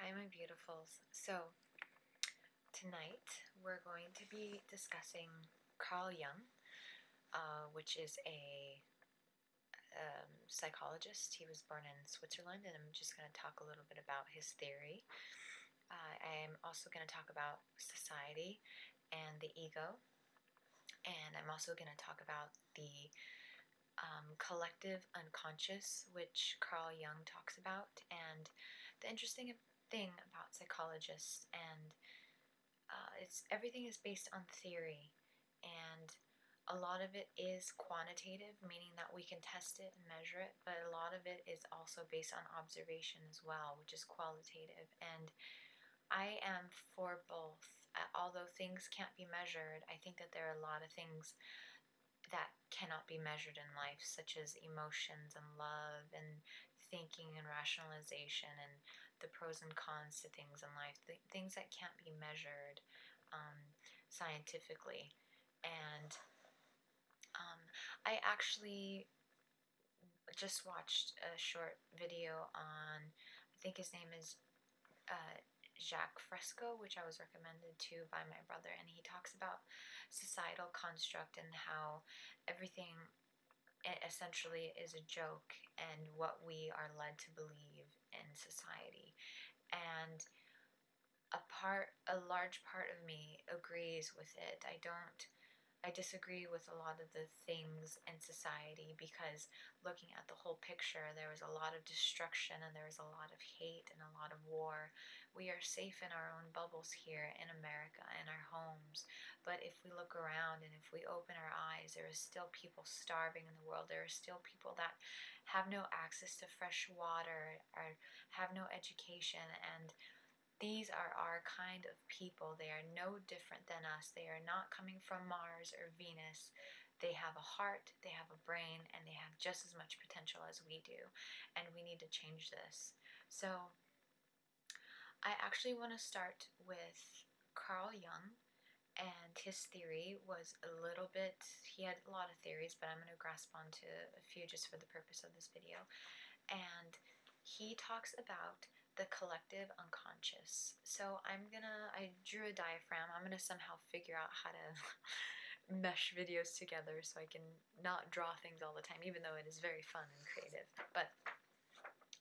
Hi, my beautifuls. So, tonight we're going to be discussing Carl Jung, which is a psychologist. He was born in Switzerland, and I'm just going to talk a little bit about his theory. I'm also going to talk about society and the ego, and I'm also going to talk about the collective unconscious, which Carl Jung talks about, and the interesting thing about psychologists and everything is based on theory, and a lot of it is quantitative, meaning that we can test it and measure it, but a lot of it is also based on observation as well, which is qualitative. And I am for both. Although things can't be measured, I think that there are a lot of things that cannot be measured in life, such as emotions and love and thinking and rationalization and the pros and cons to things in life, things that can't be measured scientifically. And I actually just watched a short video on, I think his name is Jacques Fresco, which I was recommended to by my brother, and he talks about societal construct and how everything essentially is a joke and what we are led to believe in society. And a large part of me agrees with it. I disagree with a lot of the things in society, because looking at the whole picture, there was a lot of destruction and there was a lot of hate and a lot of war. We are safe in our own bubbles here in America, in our homes. But if we look around and if we open our eyes, there are still people starving in the world. There are still people that have no access to fresh water or have no education, and these are our kind of people. They are no different than us. They are not coming from Mars or Venus. They have a heart, they have a brain, and they have just as much potential as we do. And we need to change this. So I actually want to start with Carl Jung. And his theory was a little bit, he had a lot of theories, but I'm going to grasp onto a few just for the purpose of this video. And he talks about the collective unconscious. So I drew a diaphragm. I'm gonna somehow figure out how to mesh videos together so I can not draw things all the time, even though it is very fun and creative. But,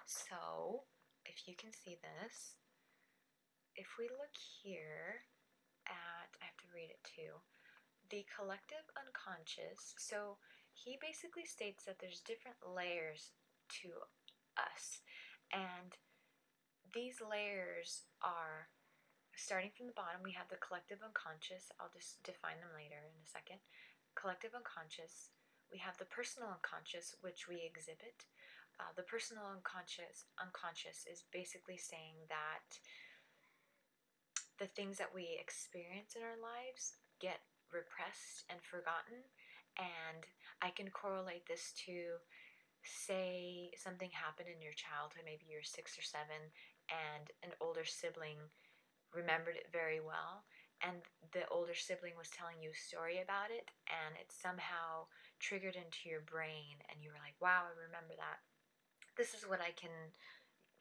so, if you can see this, if we look here at, I have to read it too, the collective unconscious, so he basically states that there's different layers to us, and these layers are, starting from the bottom, we have the collective unconscious. I'll just define them later in a second. Collective unconscious. We have the personal unconscious, which we exhibit. The personal unconscious is basically saying that the things that we experience in our lives get repressed and forgotten. And I can correlate this to, say something happened in your childhood, maybe you're 6 or 7, and an older sibling remembered it very well, and the older sibling was telling you a story about it, and it somehow triggered into your brain, and you were like, wow, I remember that. This is what I can,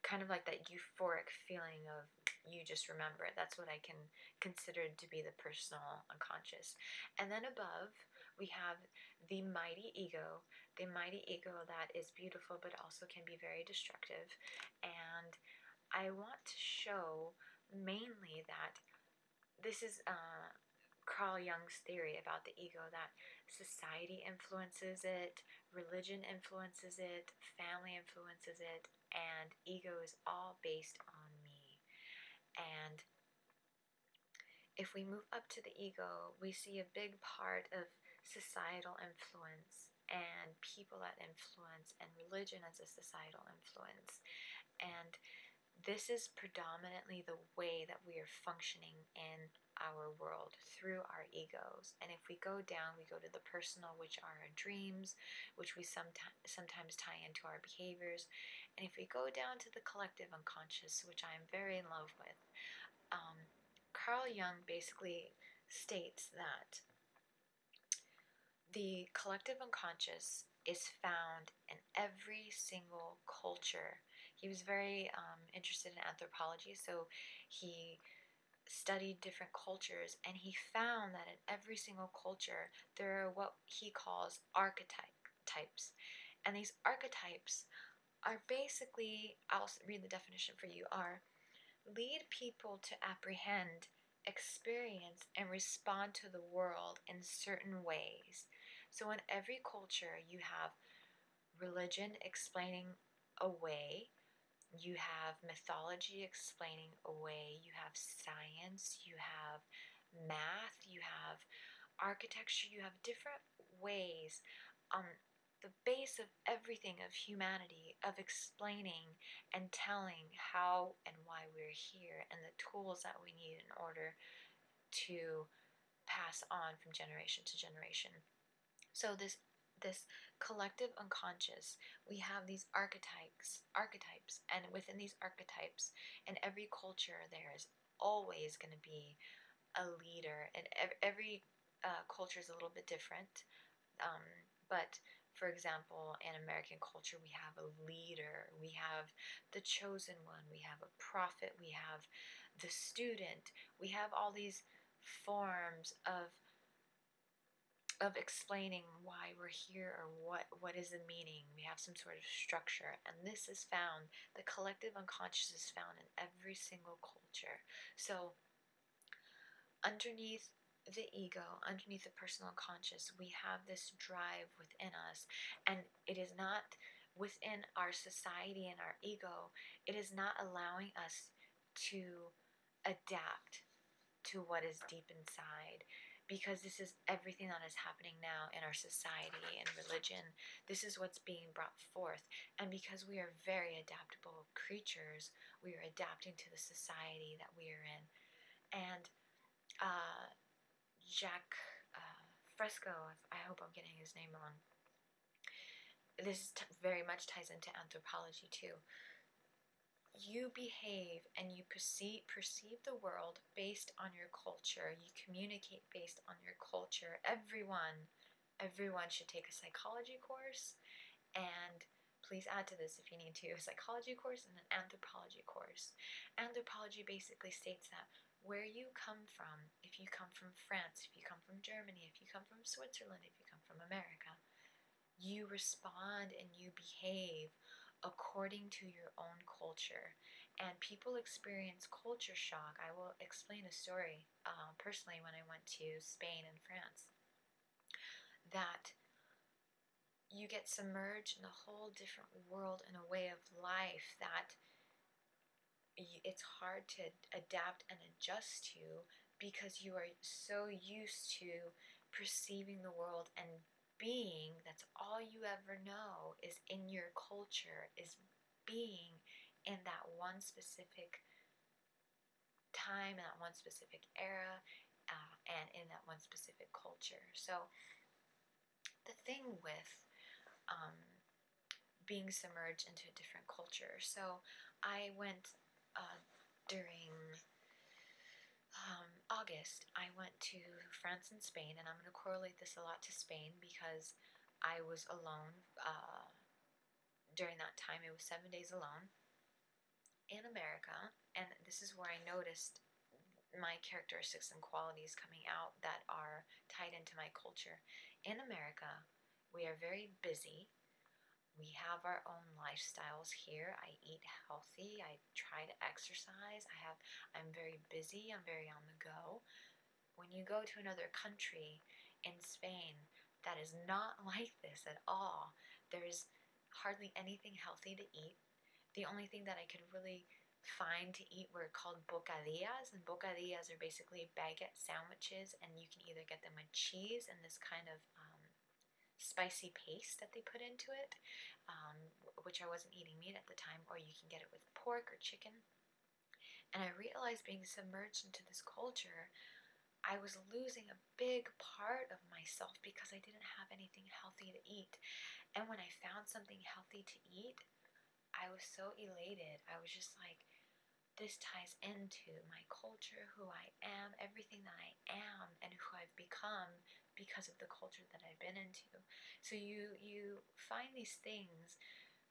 kind of like that euphoric feeling of you just remember it. That's what I can consider to be the personal unconscious. And then above, we have the mighty ego that is beautiful but also can be very destructive. And I want to show mainly that this is Carl Jung's theory about the ego, that society influences it, religion influences it, family influences it, and ego is all based on me. And if we move up to the ego, we see a big part of societal influence and people that influence, and religion as a societal influence. And this is predominantly the way that we are functioning in our world, through our egos. And if we go down, we go to the personal, which are our dreams, which we sometimes tie into our behaviors. And if we go down to the collective unconscious, which I am very in love with, Carl Jung basically states that the collective unconscious is found in every single culture. he was very interested in anthropology, so he studied different cultures, and he found that in every single culture there are what he calls archetypes. And these archetypes are basically, I'll read the definition for you, are lead people to apprehend, experience, and respond to the world in certain ways. So in every culture you have religion explaining a way, you have mythology explaining away, you have science, you have math, you have architecture, you have different ways, the base of everything of humanity, of explaining and telling how and why we're here and the tools that we need in order to pass on from generation to generation. So this collective unconscious, we have these archetypes, and within these archetypes, in every culture, there is always going to be a leader, and every culture is a little bit different. But for example, in American culture, we have a leader, we have the chosen one, we have a prophet, we have the student, we have all these forms of explaining why we're here or what is the meaning. We have some sort of structure, and this is found, the collective unconscious is found in every single culture. So underneath the ego, underneath the personal unconscious, we have this drive within us, and it is not within our society and our ego, it is not allowing us to adapt to what is deep inside, because this is everything that is happening now in our society and religion. This is what's being brought forth, and because we are very adaptable creatures, we are adapting to the society that we are in. And Jack Fresco, I hope I'm getting his name wrong, this very much ties into anthropology too. You behave and you perceive the world based on your culture. You communicate based on your culture. Everyone should take a psychology course, and please add to this if you need to, a psychology course and an anthropology course. Anthropology basically states that where you come from, if you come from France, if you come from Germany, if you come from Switzerland, if you come from America, you respond and you behave according to your own culture. And people experience culture shock. I will explain a story personally when I went to Spain and France, that you get submerged in a whole different world and a way of life that it's hard to adapt and adjust to, because you are so used to perceiving the world and being, that's all you ever know is in your culture, is being in that one specific time, in that one specific era, and in that one specific culture. So the thing with um, being submerged into a different culture, so I went during August, I went to France and Spain, and I'm going to correlate this a lot to Spain because I was alone during that time. It was 7 days alone in America, and this is where I noticed my characteristics and qualities coming out that are tied into my culture. In America, we are very busy. We have our own lifestyles here. I eat healthy. I try to exercise. I'm very busy. I'm very on the go. When you go to another country, in Spain, that is not like this at all. There's hardly anything healthy to eat. The only thing that I could really find to eat were called bocadillas, and bocadillas are basically baguette sandwiches, and you can either get them with cheese and this kind of spicy paste that they put into it, which I wasn't eating meat at the time, or you can get it with pork or chicken. And I realized, being submerged into this culture, I was losing a big part of myself because I didn't have anything healthy to eat. And when I found something healthy to eat, I was so elated. I was just like, this ties into my culture, who I am, everything that I am, and who I've become because of the culture that I've been into. So you find these things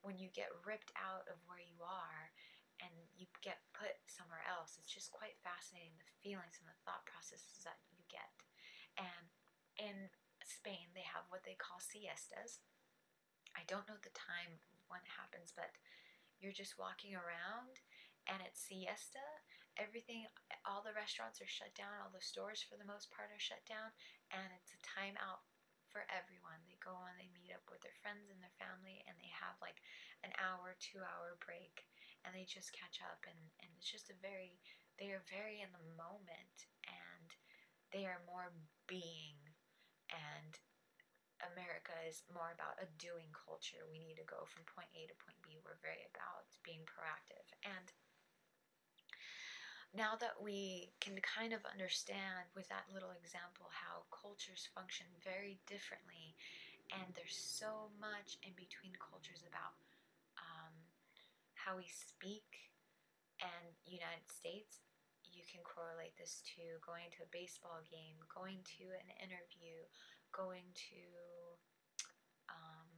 when you get ripped out of where you are and you get put somewhere else, it's just quite fascinating, the feelings and the thought processes that you get. And in Spain, they have what they call siestas. I don't know the time when it happens, but you're just walking around and it's siesta. Everything, all the restaurants are shut down, all the stores for the most part are shut down, and it's a time out for everyone. They go and they meet up with their friends and their family, and they have like an hour, 2 hour break, and they just catch up, and it's just they are very in the moment, and they are more being, and America is more about a doing culture. We need to go from point A to point B. We're very about being proactive. And now that we can kind of understand with that little example how cultures function very differently, and there's so much in between cultures about how we speak, and United States, you can correlate this to going to a baseball game, going to an interview, going to um,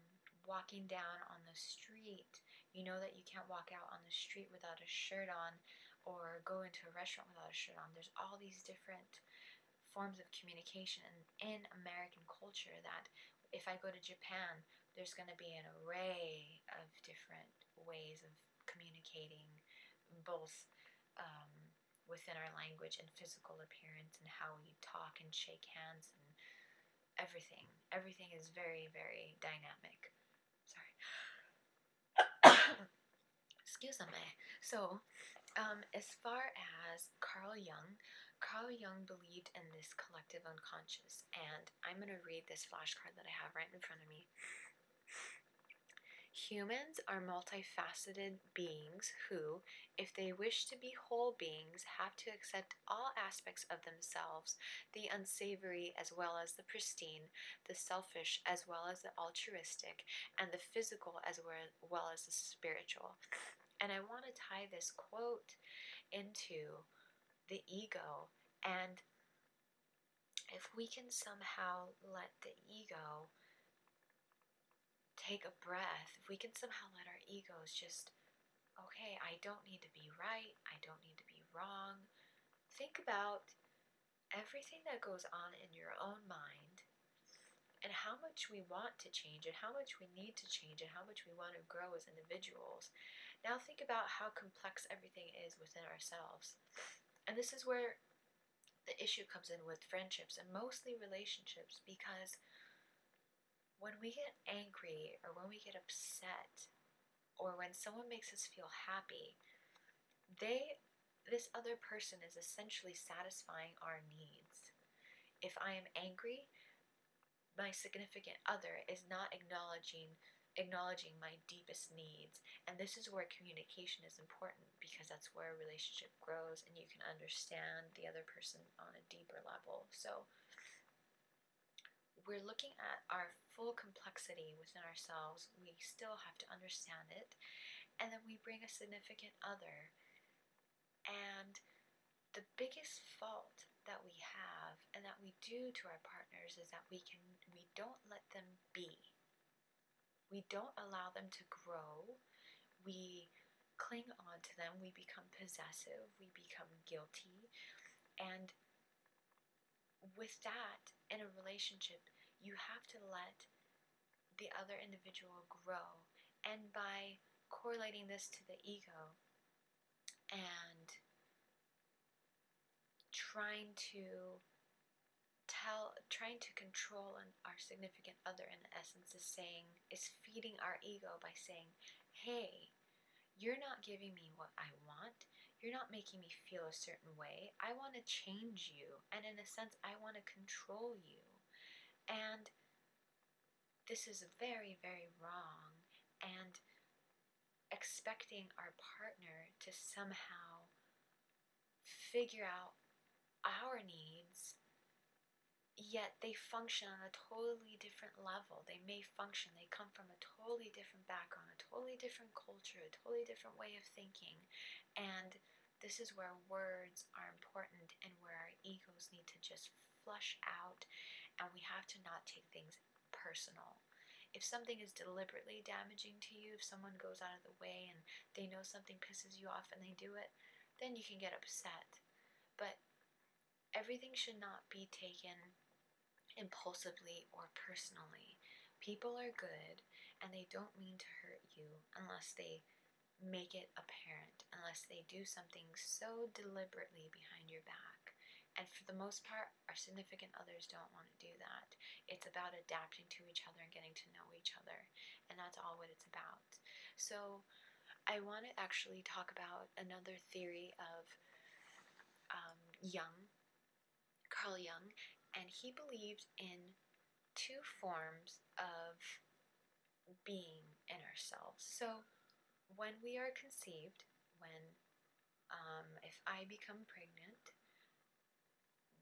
walking down on the street. You know that you can't walk out on the street without a shirt on, or go into a restaurant without a shirt on. There's all these different forms of communication in American culture that if I go to Japan, there's going to be an array of different ways of communicating, both um, within our language and physical appearance, and how we talk and shake hands, and everything. Everything is very, very dynamic. Sorry. Excuse me. So, as far as Carl Jung believed in this collective unconscious, and I'm going to read this flashcard that I have right in front of me. Humans are multifaceted beings who, if they wish to be whole beings, have to accept all aspects of themselves, the unsavory as well as the pristine, the selfish as well as the altruistic, and the physical as well as the spiritual. And I want to tie this quote into the ego, and if we can somehow let the ego take a breath, if we can somehow let our egos just, okay, I don't need to be right, I don't need to be wrong. Think about everything that goes on in your own mind, and how much we want to change, and how much we need to change, and how much we want to grow as individuals. Now think about how complex everything is within ourselves. And this is where the issue comes in with friendships, and mostly relationships, because when we get angry, or when we get upset, or when someone makes us feel happy, this other person is essentially satisfying our needs. If I am angry, my significant other is not acknowledging my deepest needs. And this is where communication is important, because that's where a relationship grows and you can understand the other person on a deeper level. So we're looking at our full complexity within ourselves. We still have to understand it. And then we bring a significant other. And the biggest fault that we have and that we do to our partners is that we don't let them be. We don't allow them to grow. We cling on to them. We become possessive. We become guilty. And with that, in a relationship, you have to let the other individual grow. And by correlating this to the ego and trying to control our significant other, in essence, is feeding our ego by saying, hey, you're not giving me what I want. You're not making me feel a certain way. I want to change you. And in a sense, I want to control you. And this is very, very wrong. And expecting our partner to somehow figure out our needs, yet they function on a totally different level. They come from a totally different background, a totally different culture, a totally different way of thinking. And this is where words are important, and where our egos need to just flush out, and we have to not take things personal. if something is deliberately damaging to you, if someone goes out of the way and they know something pisses you off and they do it, then you can get upset. But everything should not be taken impulsively or personally. People are good and they don't mean to hurt you unless they make it apparent, unless they do something so deliberately behind your back. And for the most part, our significant others don't want to do that. It's about adapting to each other and getting to know each other. And that's all what it's about. So I want to actually talk about another theory of Jung, Carl Jung, and he believed in two forms of being in ourselves. So when we are conceived, when if I become pregnant,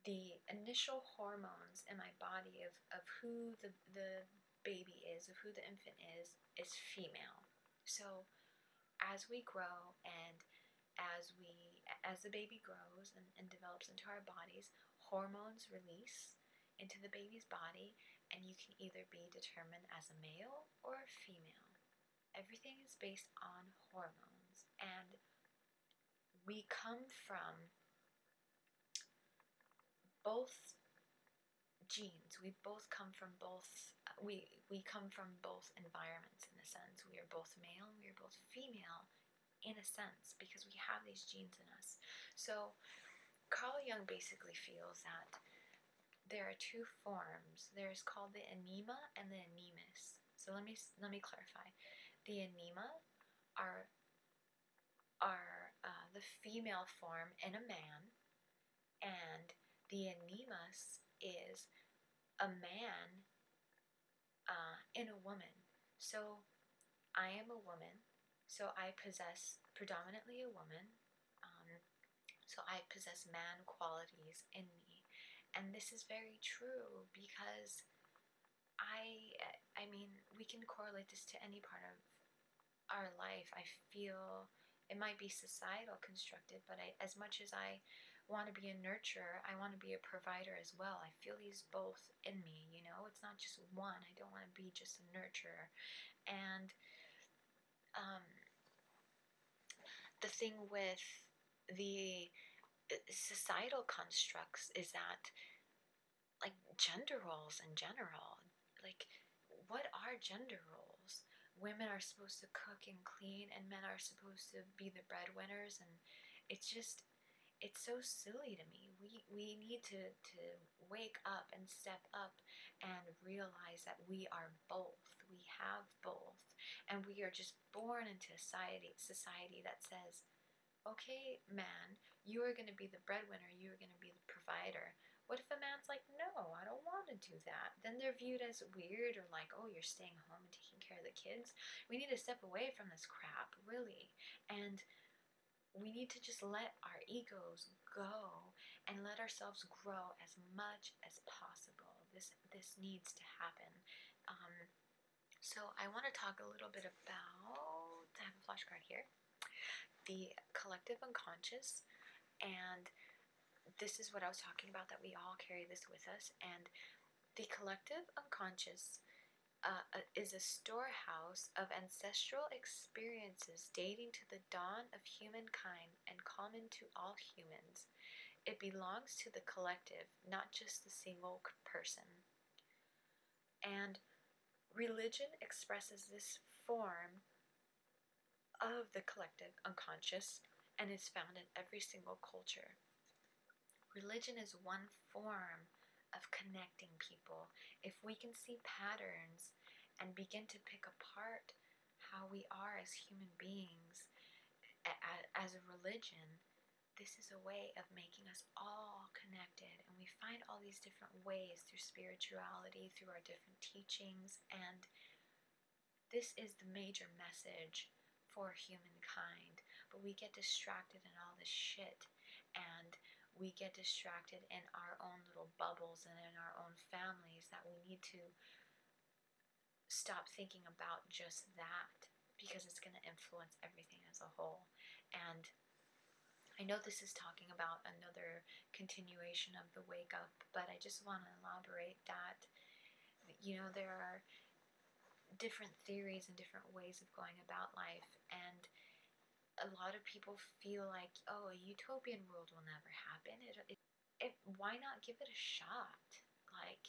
the initial hormones in my body of who the baby is, of who the infant is female. So as we grow and as the baby grows and develops into our bodies, hormones release into the baby's body, and you can either be determined as a male or a female. Everything is based on hormones, and we come from both genes. We both come from both. We come from both environments in a sense. We are both male and we are both female in a sense because we have these genes in us. So Carl Jung basically feels that there are two forms. There's called the anema and the anemus. So let me clarify. The anema are the female form in a man, and the anemus is a man in a woman. So I am a woman, so I possess predominantly a woman. So I possess man qualities in me, and this is very true because I mean, we can correlate this to any part of our life. I feel it might be societal constructed, but as much as I want to be a nurturer, I want to be a provider as well. I feel these both in me, you know? It's not just one. I don't want to be just a nurturer. And the thing with the societal constructs is that, like, gender roles in general, like, what are gender roles? Women are supposed to cook and clean, and men are supposed to be the breadwinners, and it's just, it's so silly to me. We need to wake up and step up and realize that we are both. We have both. And we are just born into a society that says, okay, man, you are going to be the breadwinner, you are going to be the provider. What if a man's like, no, I don't want to do that? Then they're viewed as weird, or like, oh, you're staying home and taking care of the kids. We need to step away from this crap, really. And we need to just let our egos go and let ourselves grow as much as possible. This needs to happen. So I want to talk a little bit about, I have a flashcard here, the collective unconscious. And this is what I was talking about, that we all carry this with us. And the collective unconscious is a storehouse of ancestral experiences dating to the dawn of humankind and common to all humans. It belongs to the collective, not just the single person. And religion expresses this form of the collective unconscious and is found in every single culture. Religion is one form of connecting people. If we can see patterns and begin to pick apart how we are as human beings, as a religion, this is a way of making us all connected. And we find all these different ways through spirituality, through our different teachings. And this is the major message for humankind. But we get distracted in all this shit. And we get distracted in our own little bubbles and in our own families, that we need to stop thinking about just that, because it's going to influence everything as a whole. And I know this is talking about another continuation of the wake up, but I just want to elaborate that, you know, there are different theories and different ways of going about life, and a lot of people feel like, oh, a utopian world will never happen. Why not give it a shot? Like,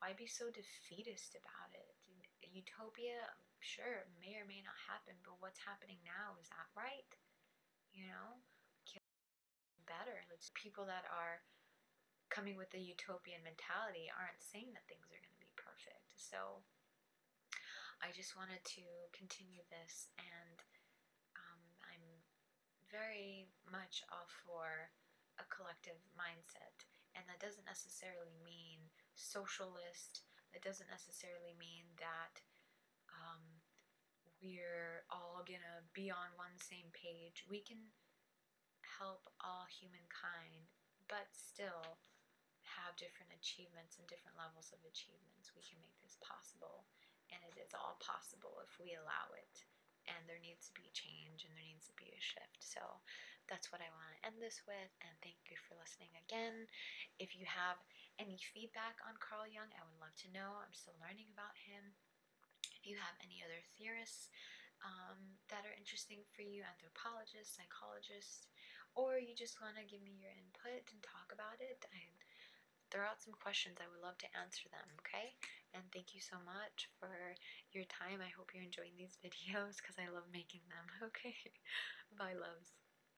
why be so defeatist about it? Utopia, sure, may or may not happen, but what's happening now, is that right? You know, better. Let's people that are coming with the utopian mentality aren't saying that things are going to be perfect. So I just wanted to continue this, and I'm very much all for a collective mindset. And that doesn't necessarily mean socialist. That doesn't necessarily mean that um, we're all gonna be on one same page. We can help all humankind, but still have different achievements and different levels of achievements. We can make this possible, and it is all possible if we allow it. And there needs to be change, and there needs to be a shift. So that's what I want to end this with, and thank you for listening again. If you have any feedback on Carl Jung, I would love to know. I'm still learning about him. If you have any other theorists that are interesting for you, anthropologists, psychologists, or you just want to give me your input and talk about it, throw out some questions. I would love to answer them, okay? And thank you so much for your time. I hope you're enjoying these videos because I love making them, okay? Bye, loves.